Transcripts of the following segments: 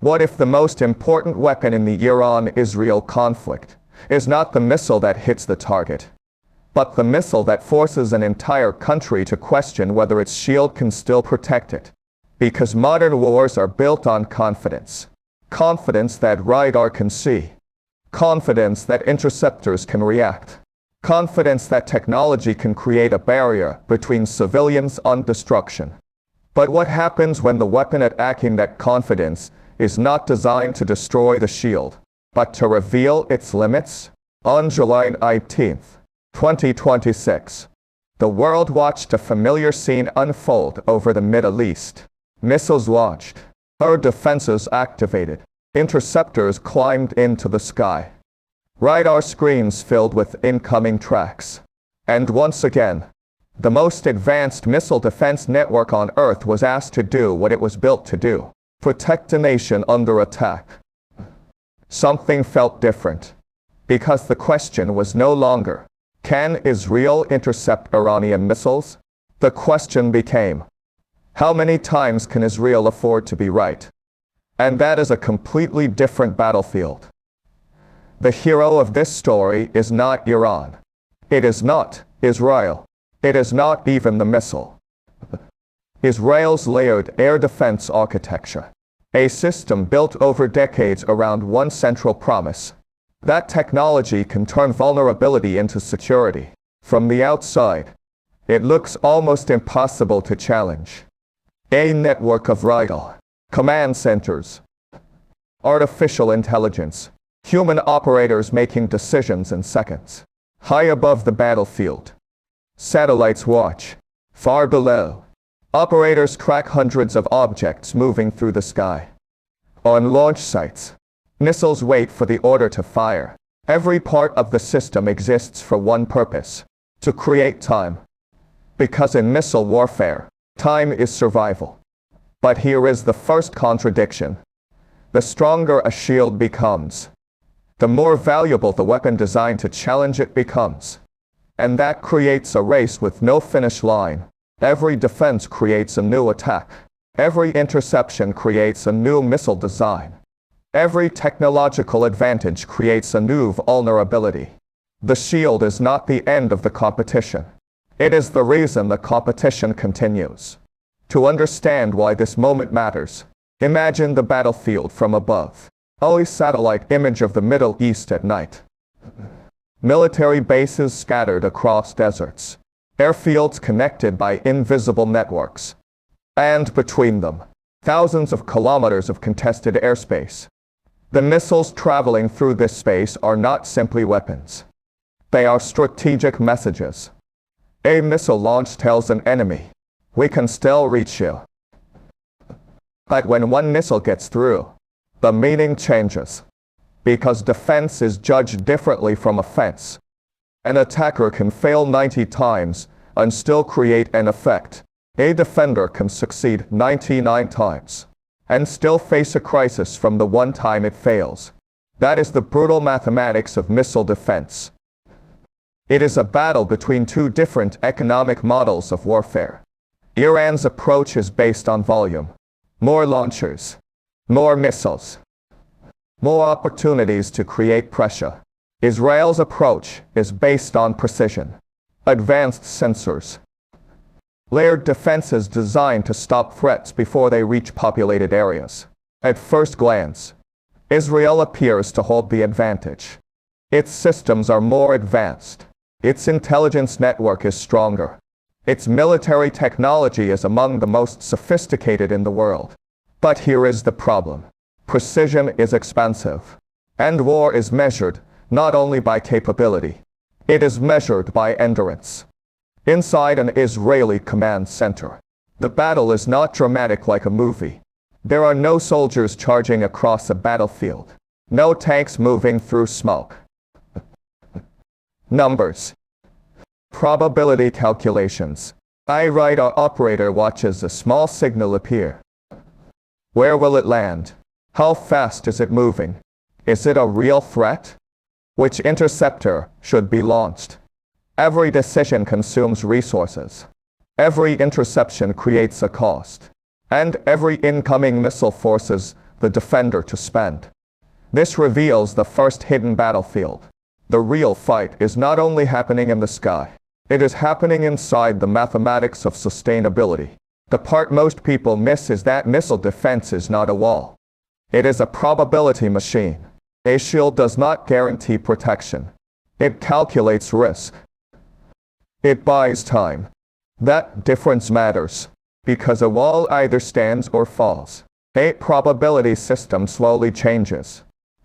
What if the most important weapon in the Iran-Israel conflict is not the missile that hits the target, but the missile that forces an entire country to question whether its shield can still protect it? Because modern wars are built on confidence. Confidence that radar can see. Confidence that interceptors can react. Confidence that technology can create a barrier between civilians and destruction. But what happens when the weapon attacking that confidence is not designed to destroy the shield, but to reveal its limits? On July 19, 2026, the world watched a familiar scene unfold over the Middle East. Missiles launched, air defenses activated, interceptors climbed into the sky. Radar screens filled with incoming tracks. And once again, the most advanced missile defense network on Earth was asked to do what it was built to do: protect a nation under attack. Something felt different, because the question was no longer, can Israel intercept Iranian missiles? The question became, how many times can Israel afford to be right? And that is a completely different battlefield. The hero of this story is not Iran. It is not Israel. It is not even the missile. Israel's layered air defense architecture, a system built over decades around one central promise: that technology can turn vulnerability into security. From the outside, it looks almost impossible to challenge. A network of radar, command centers, artificial intelligence, human operators making decisions in seconds. High above the battlefield, satellites watch. Far below, operators track hundreds of objects moving through the sky. On launch sites, missiles wait for the order to fire. Every part of the system exists for one purpose: to create time. Because in missile warfare, time is survival. But here is the first contradiction. The stronger a shield becomes, the more valuable the weapon designed to challenge it becomes. And that creates a race with no finish line. Every defense creates a new attack. Every interception creates a new missile design. Every technological advantage creates a new vulnerability. The shield is not the end of the competition. It is the reason the competition continues. To understand why this moment matters, imagine the battlefield from above. A satellite image of the Middle East at night. Military bases scattered across deserts. Airfields connected by invisible networks. And between them, thousands of kilometers of contested airspace. The missiles traveling through this space are not simply weapons. They are strategic messages. A missile launch tells an enemy, we can still reach you. But when one missile gets through, the meaning changes. Because defense is judged differently from offense. An attacker can fail 90 times and still create an effect. A defender can succeed 99 times and still face a crisis from the one time it fails. That is the brutal mathematics of missile defense. It is a battle between two different economic models of warfare. Iran's approach is based on volume. More launchers, more missiles, more opportunities to create pressure. Israel's approach is based on precision, advanced sensors, layered defenses designed to stop threats before they reach populated areas. At first glance, Israel appears to hold the advantage. Its systems are more advanced. Its intelligence network is stronger. Its military technology is among the most sophisticated in the world. But here is the problem. Precision is expensive. And war is measured not only by capability. It is measured by endurance. Inside an Israeli command center, the battle is not dramatic like a movie. There are no soldiers charging across a battlefield. No tanks moving through smoke. Numbers. Probability calculations. A radar operator watches a small signal appear. Where will it land? How fast is it moving? Is it a real threat? Which interceptor should be launched? Every decision consumes resources. Every interception creates a cost. And every incoming missile forces the defender to spend. This reveals the first hidden battlefield. The real fight is not only happening in the sky. It is happening inside the mathematics of sustainability. The part most people miss is that missile defense is not a wall. It is a probability machine. A shield does not guarantee protection. It calculates risk. It buys time. That difference matters, because a wall either stands or falls. A probability system slowly changes.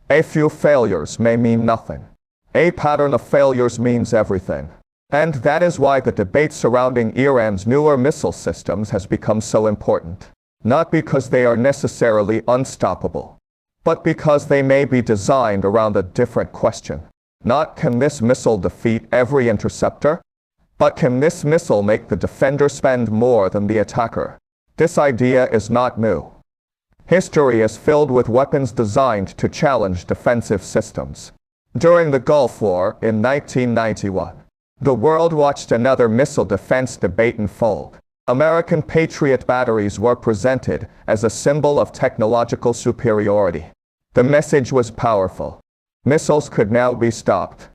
A few failures may mean nothing. A pattern of failures means everything. And that is why the debate surrounding Iran's newer missile systems has become so important. Not because they are necessarily unstoppable, but because they may be designed around a different question. Not can this missile defeat every interceptor, but can this missile make the defender spend more than the attacker? This idea is not new. History is filled with weapons designed to challenge defensive systems. During the Gulf War in 1991, the world watched another missile defense debate unfold. American Patriot batteries were presented as a symbol of technological superiority. The message was powerful. Missiles could now be stopped.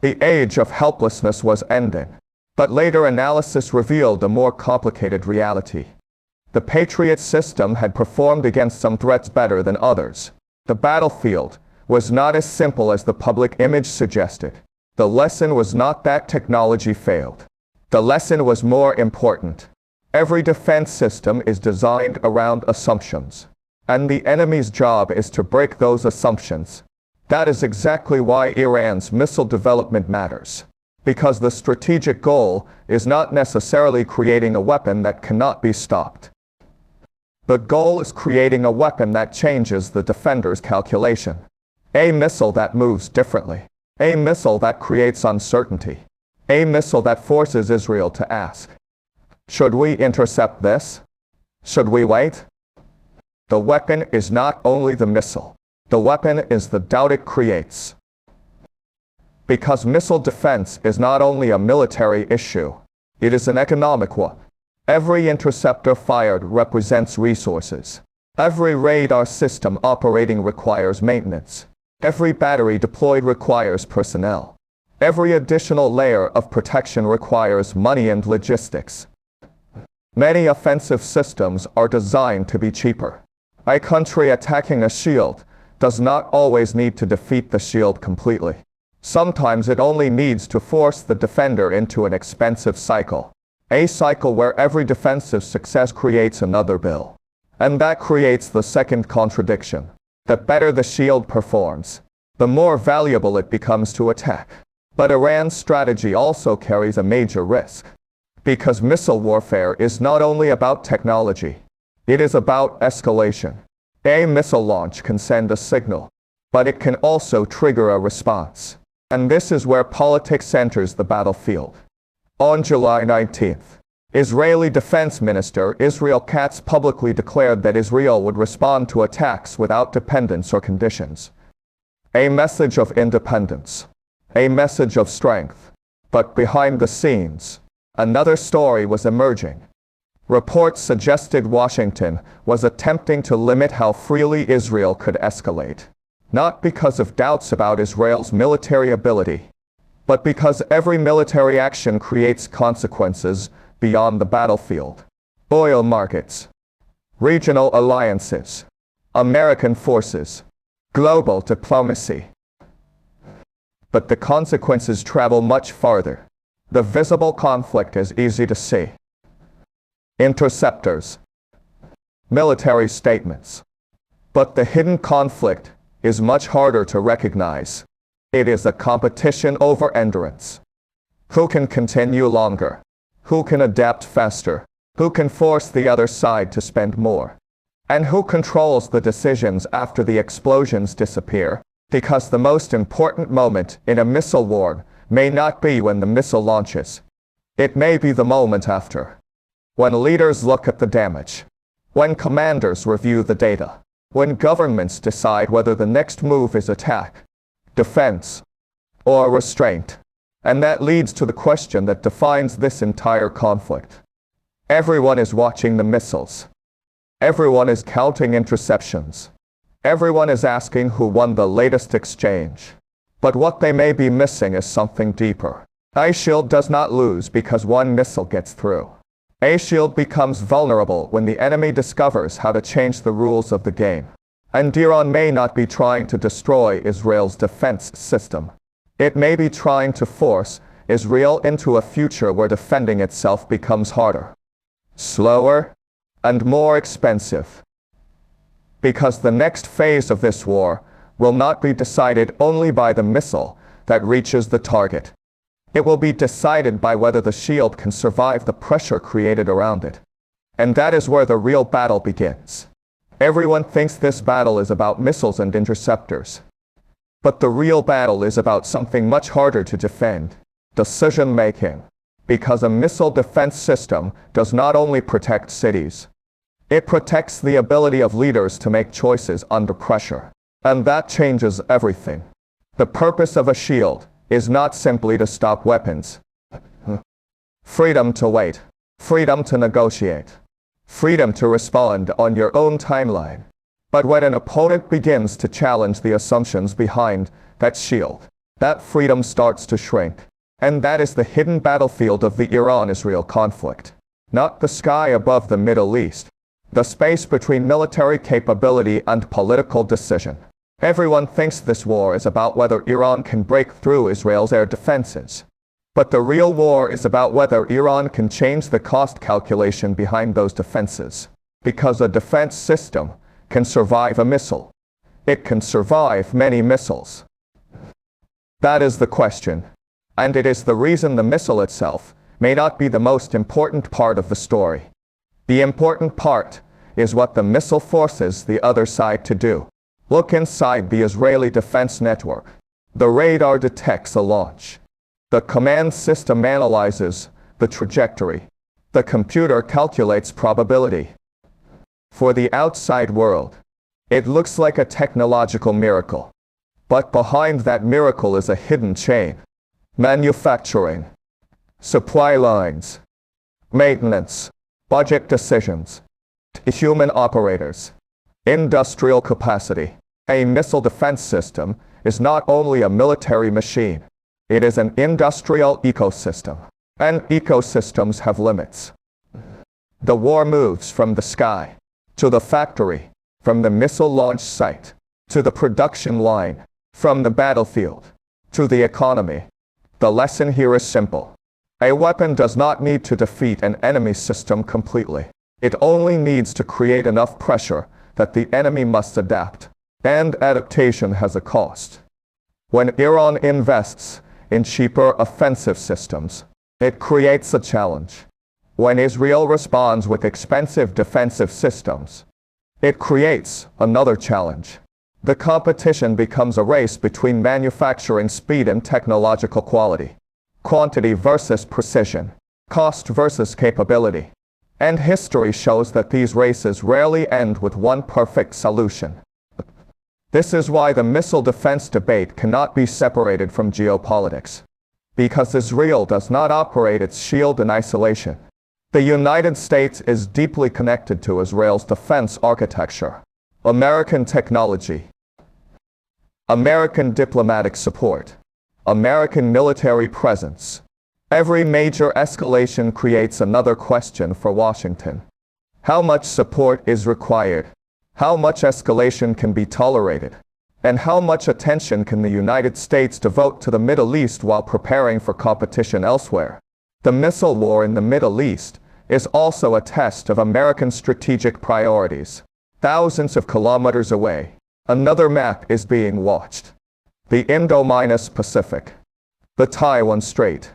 The age of helplessness was ending. But later analysis revealed a more complicated reality. The Patriot system had performed against some threats better than others. The battlefield was not as simple as the public image suggested. The lesson was not that technology failed. The lesson was more important. Every defense system is designed around assumptions. And the enemy's job is to break those assumptions. That is exactly why Iran's missile development matters. Because the strategic goal is not necessarily creating a weapon that cannot be stopped. The goal is creating a weapon that changes the defender's calculation. A missile that moves differently. A missile that creates uncertainty. A missile that forces Israel to ask, should we intercept this? Should we wait? The weapon is not only the missile. The weapon is the doubt it creates. Because missile defense is not only a military issue, it is an economic one. Every interceptor fired represents resources. Every radar system operating requires maintenance. Every battery deployed requires personnel. Every additional layer of protection requires money and logistics. Many offensive systems are designed to be cheaper. A country attacking a shield does not always need to defeat the shield completely. Sometimes it only needs to force the defender into an expensive cycle. A cycle where every defensive success creates another bill. And that creates the second contradiction. The better the shield performs, the more valuable it becomes to attack. But Iran's strategy also carries a major risk. Because missile warfare is not only about technology, it is about escalation. A missile launch can send a signal, but it can also trigger a response. And this is where politics enters the battlefield. On July 19th, Israeli Defense Minister Israel Katz publicly declared that Israel would respond to attacks without dependence or conditions. A message of independence. A message of strength. But behind the scenes, another story was emerging. Reports suggested Washington was attempting to limit how freely Israel could escalate. Not because of doubts about Israel's military ability, but because every military action creates consequences beyond the battlefield. Oil markets, regional alliances, American forces, global diplomacy. But the consequences travel much farther. The visible conflict is easy to see. Interceptors, military statements. But the hidden conflict is much harder to recognize. It is a competition over endurance. Who can continue longer? Who can adapt faster? Who can force the other side to spend more? And who controls the decisions after the explosions disappear? Because the most important moment in a missile war may not be when the missile launches. It may be the moment after. When leaders look at the damage. When commanders review the data. When governments decide whether the next move is attack, defense, or restraint. And that leads to the question that defines this entire conflict. Everyone is watching the missiles. Everyone is counting interceptions. Everyone is asking who won the latest exchange. But what they may be missing is something deeper. A shield does not lose because one missile gets through. A shield becomes vulnerable when the enemy discovers how to change the rules of the game. And Iran may not be trying to destroy Israel's defense system. It may be trying to force Israel into a future where defending itself becomes harder, slower, and more expensive. Because the next phase of this war will not be decided only by the missile that reaches the target. It will be decided by whether the shield can survive the pressure created around it. And that is where the real battle begins. Everyone thinks this battle is about missiles and interceptors. But the real battle is about something much harder to defend: decision-making. Because a missile defense system does not only protect cities, it protects the ability of leaders to make choices under pressure. And that changes everything. The purpose of a shield is not simply to stop weapons. Freedom to wait. Freedom to negotiate. Freedom to respond on your own timeline. But when an opponent begins to challenge the assumptions behind that shield, that freedom starts to shrink. And that is the hidden battlefield of the Iran-Israel conflict. Not the sky above the Middle East. The space between military capability and political decision. Everyone thinks this war is about whether Iran can break through Israel's air defenses. But the real war is about whether Iran can change the cost calculation behind those defenses. Because a defense system can survive a missile. It can survive many missiles. That is the question. And it is the reason the missile itself may not be the most important part of the story. The important part is what the missile forces the other side to do. Look inside the Israeli defense network. The radar detects a launch. The command system analyzes the trajectory. The computer calculates probability. For the outside world, it looks like a technological miracle. But behind that miracle is a hidden chain. Manufacturing, supply lines, maintenance, budget decisions, human operators, industrial capacity. A missile defense system is not only a military machine. It is an industrial ecosystem. And ecosystems have limits. The war moves from the sky to the factory, from the missile launch site to the production line, from the battlefield to the economy. The lesson here is simple. A weapon does not need to defeat an enemy system completely. It only needs to create enough pressure that the enemy must adapt. And adaptation has a cost. When Iran invests in cheaper offensive systems, it creates a challenge. When Israel responds with expensive defensive systems, it creates another challenge. The competition becomes a race between manufacturing speed and technological quality. Quantity versus precision. Cost versus capability. And history shows that these races rarely end with one perfect solution. This is why the missile defense debate cannot be separated from geopolitics. Because Israel does not operate its shield in isolation. The United States is deeply connected to Israel's defense architecture. American technology. American diplomatic support. American military presence. Every major escalation creates another question for Washington. How much support is required? How much escalation can be tolerated? And how much attention can the United States devote to the Middle East while preparing for competition elsewhere? The missile war in the Middle East is also a test of American strategic priorities. Thousands of kilometers away, another map is being watched. The Indo-Pacific. The Taiwan Strait.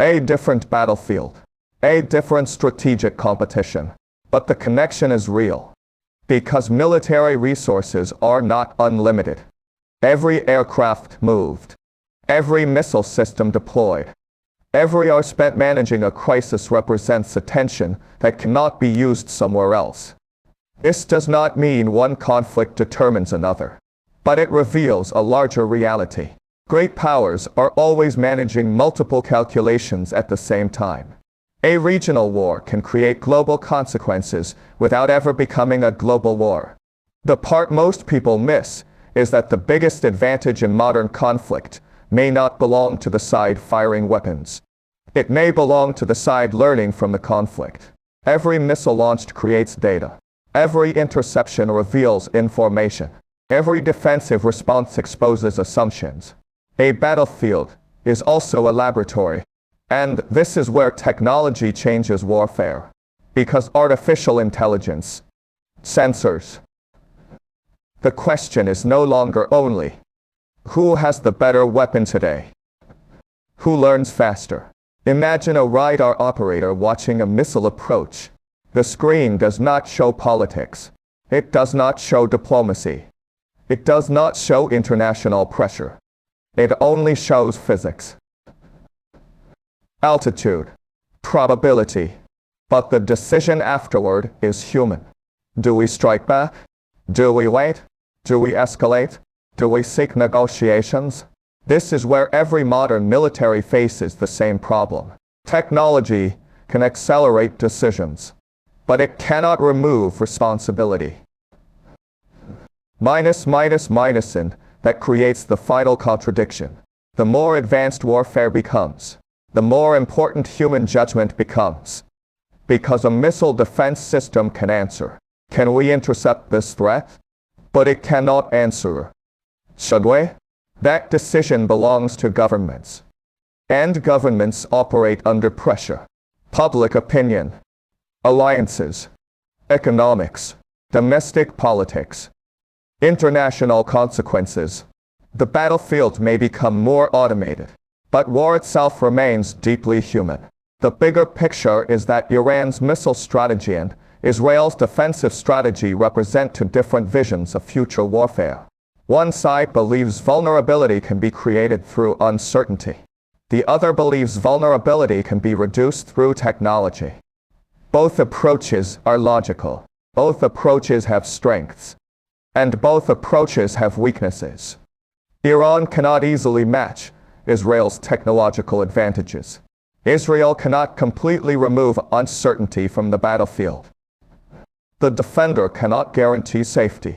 A different battlefield. A different strategic competition. But the connection is real. Because military resources are not unlimited. Every aircraft moved. Every missile system deployed. Every hour spent managing a crisis represents attention that cannot be used somewhere else. This does not mean one conflict determines another. But it reveals a larger reality. Great powers are always managing multiple calculations at the same time. A regional war can create global consequences without ever becoming a global war. The part most people miss is that the biggest advantage in modern conflict may not belong to the side firing weapons. It may belong to the side learning from the conflict. Every missile launched creates data. Every interception reveals information. Every defensive response exposes assumptions. A battlefield is also a laboratory. And this is where technology changes warfare. Because artificial intelligence, sensors. The question is no longer only, who has the better weapon today? Who learns faster? Imagine a radar operator watching a missile approach. The screen does not show politics. It does not show diplomacy. It does not show international pressure. It only shows physics. Altitude. Probability. But the decision afterward is human. Do we strike back? Do we wait? Do we escalate? Do we seek negotiations? This is where every modern military faces the same problem. Technology can accelerate decisions, but it cannot remove responsibility. And that creates the final contradiction. The more advanced warfare becomes, the more important human judgment becomes. Because a missile defense system can answer, can we intercept this threat? But it cannot answer. Should we? That decision belongs to governments. And governments operate under pressure. Public opinion, alliances, economics, domestic politics, international consequences. The battlefield may become more automated, but war itself remains deeply human. The bigger picture is that Iran's missile strategy and Israel's defensive strategy represent two different visions of future warfare. One side believes vulnerability can be created through uncertainty. The other believes vulnerability can be reduced through technology. Both approaches are logical. Both approaches have strengths. And both approaches have weaknesses. Iran cannot easily match Israel's technological advantages. Israel cannot completely remove uncertainty from the battlefield. The defender cannot guarantee safety.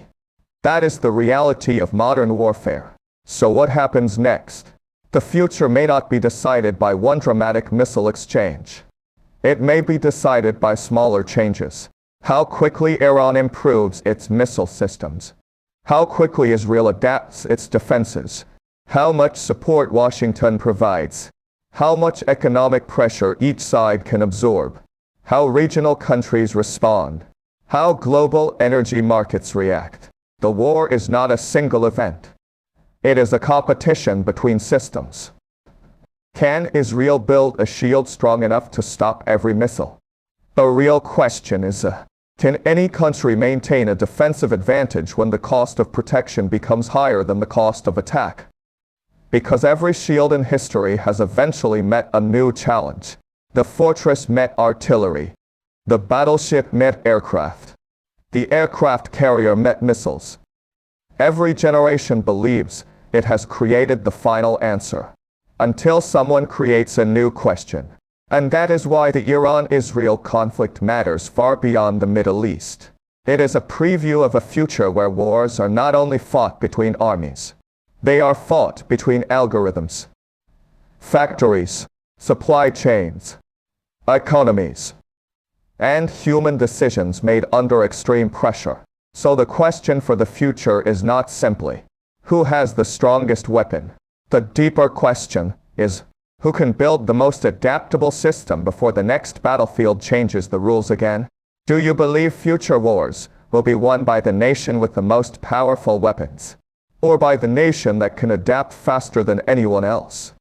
That is the reality of modern warfare. So what happens next? The future may not be decided by one dramatic missile exchange. It may be decided by smaller changes. How quickly Iran improves its missile systems. How quickly Israel adapts its defenses. How much support Washington provides. How much economic pressure each side can absorb. How regional countries respond. How global energy markets react. The war is not a single event. It is a competition between systems. Can Israel build a shield strong enough to stop every missile? The real question is, can any country maintain a defensive advantage when the cost of protection becomes higher than the cost of attack? Because every shield in history has eventually met a new challenge. The fortress met artillery. The battleship met aircraft. The aircraft carrier met missiles. Every generation believes it has created the final answer, until someone creates a new question. And that is why the Iran-Israel conflict matters far beyond the Middle East. It is a preview of a future where wars are not only fought between armies. They are fought between algorithms, factories, supply chains, economies, and human decisions made under extreme pressure. So the question for the future is not simply, who has the strongest weapon? The deeper question is, who can build the most adaptable system before the next battlefield changes the rules again? Do you believe future wars will be won by the nation with the most powerful weapons? Or by the nation that can adapt faster than anyone else?